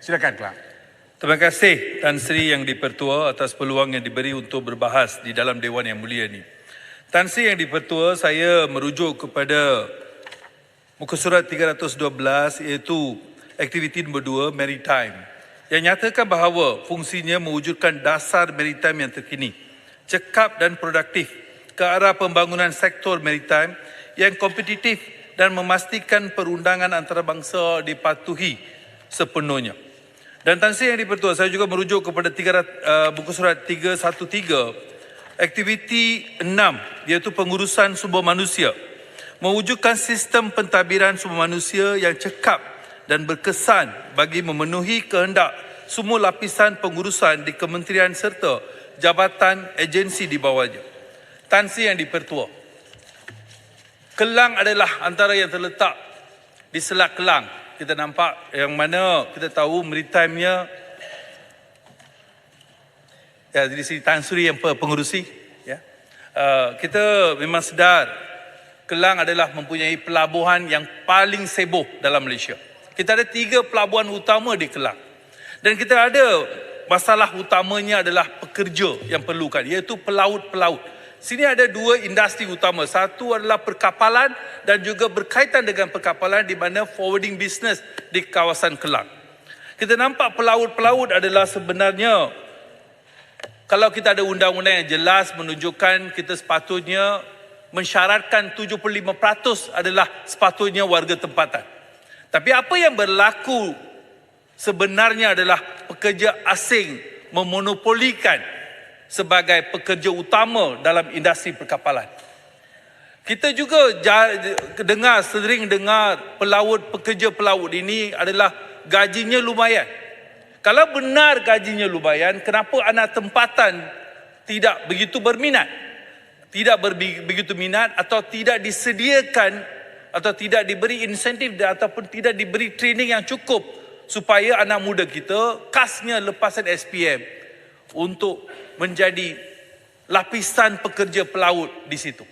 Silakan, Kelang. Terima kasih Tan Sri Yang di-Pertua atas peluang yang diberi untuk berbahas di dalam Dewan Yang Mulia ini. Tan Sri Yang di-Pertua, saya merujuk kepada muka surat 312 iaitu aktiviti nombor 2 Maritime yang nyatakan bahawa fungsinya mewujudkan dasar maritime yang terkini, cekap dan produktif ke arah pembangunan sektor maritime yang kompetitif dan memastikan perundangan antarabangsa dipatuhi sepenuhnya. Dan Tan Sri Yang di-Pertua, saya juga merujuk kepada buku surat 313, aktiviti 6 iaitu pengurusan sumber manusia, mewujudkan sistem pentadbiran sumber manusia yang cekap dan berkesan bagi memenuhi kehendak semua lapisan pengurusan di kementerian serta jabatan agensi di bawahnya. Tan Sri Yang di-Pertua, Kelang adalah antara yang terletak di Selat Kelang. Kita nampak yang mana kita tahu maritime-nya ya, di sini Tan Sri yang pengurusi ya. Kita memang sedar Kelang adalah mempunyai pelabuhan yang paling sibuk dalam Malaysia. Kita ada 3 pelabuhan utama di Kelang. Dan kita ada masalah utamanya adalah pekerja yang perlukan, iaitu pelaut-pelaut. Sini ada 2 industri utama. Satu adalah perkapalan dan juga berkaitan dengan perkapalan di mana forwarding business di kawasan Kelang. Kita nampak pelaut-pelaut adalah sebenarnya, kalau kita ada undang-undang yang jelas menunjukkan kita sepatutnya mensyaratkan 75% adalah sepatutnya warga tempatan. Tapi apa yang berlaku sebenarnya adalah pekerja asing memonopolikan sebagai pekerja utama dalam industri perkapalan. Kita juga sering dengar pekerja pelaut ini adalah gajinya lumayan. Kalau benar gajinya lumayan, kenapa anak tempatan tidak begitu berminat? Tidak begitu minat atau tidak disediakan atau tidak diberi insentif ataupun tidak diberi training yang cukup supaya anak muda kita kasnya lepasan SPM untuk menjadi lapisan pekerja pelaut di situ.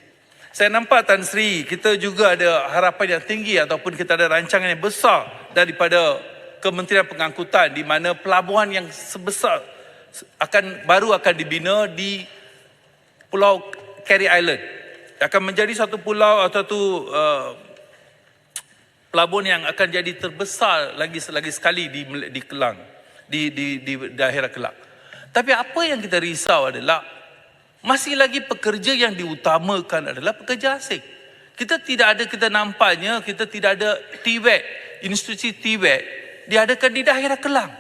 Saya nampak Tan Sri, kita juga ada harapan yang tinggi ataupun kita ada rancangan yang besar daripada Kementerian Pengangkutan di mana pelabuhan yang sebesar baru akan dibina di Pulau Carey Island. Akan menjadi satu pulau atau satu pelabuhan yang akan jadi terbesar lagi sekali di Kelang, di daerah Kelang. Tapi apa yang kita risau adalah masih lagi pekerja yang diutamakan adalah pekerja asing. Kita nampaknya kita tidak ada TVET, institusi TVET diadakan di daerah Kelang.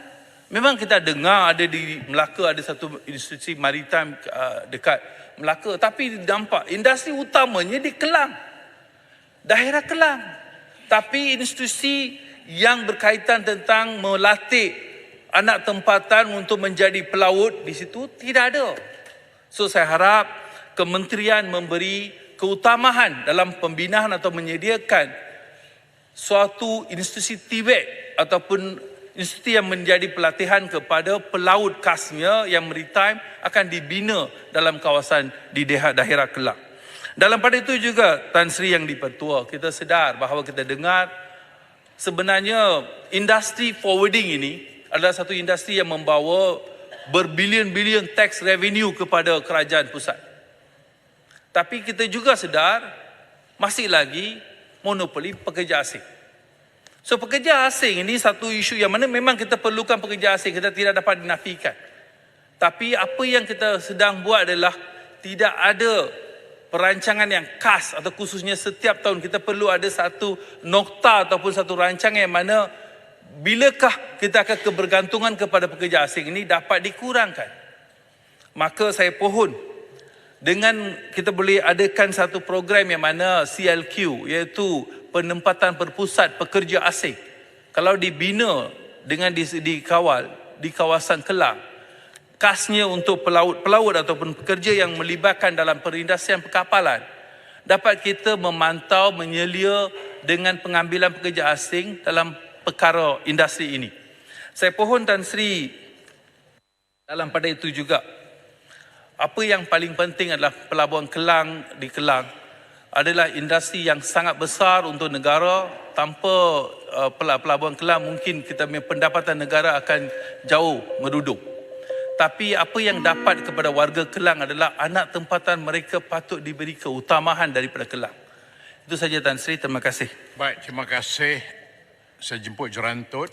Memang kita dengar ada di Melaka ada satu institusi maritime dekat Melaka, tapi nampak industri utamanya di Kelang, daerah Kelang. Tapi institusi yang berkaitan tentang melatih anak tempatan untuk menjadi pelaut di situ tidak ada. So saya harap kementerian memberi keutamaan dalam pembinaan atau menyediakan suatu institusi TVET ataupun institusi yang menjadi pelatihan kepada pelaut khasnya yang maritime akan dibina dalam kawasan di daerah Kelang. Dalam pada itu juga Tan Sri Yang di-Pertua, kita sedar bahawa kita dengar sebenarnya industri forwarding ini adalah satu industri yang membawa berbilion-bilion tax revenue kepada kerajaan pusat. Tapi kita juga sedar masih lagi monopoli pekerja asing. So pekerja asing ini satu isu yang mana memang kita perlukan pekerja asing, kita tidak dapat dinafikan. Tapi apa yang kita sedang buat adalah tidak ada perancangan yang khas atau khususnya setiap tahun kita perlu ada satu nokta ataupun satu rancangan yang mana bilakah kita akan kebergantungan kepada pekerja asing ini dapat dikurangkan. Maka saya pohon dengan kita boleh adakan satu program yang mana CLQ, iaitu penempatan berpusat pekerja asing. Kalau dibina dengan dikawal di kawasan Kelang, khasnya untuk pelaut ataupun pekerja yang melibatkan dalam perindustrian perkapalan, dapat kita memantau, menyelia dengan pengambilan pekerja asing dalam perkara industri ini. Saya pohon Tan Sri dalam pada itu juga, apa yang paling penting adalah pelabuhan Kelang di Kelang adalah industri yang sangat besar untuk negara, tanpa pelabuhan Kelang mungkin kita punya pendapatan negara akan jauh merudum. Tapi apa yang dapat kepada warga Kelang adalah anak tempatan mereka patut diberi keutamaan daripada Kelang. Itu saja Tan Sri, terima kasih. Baik, terima kasih. Saya jemput Jerantut.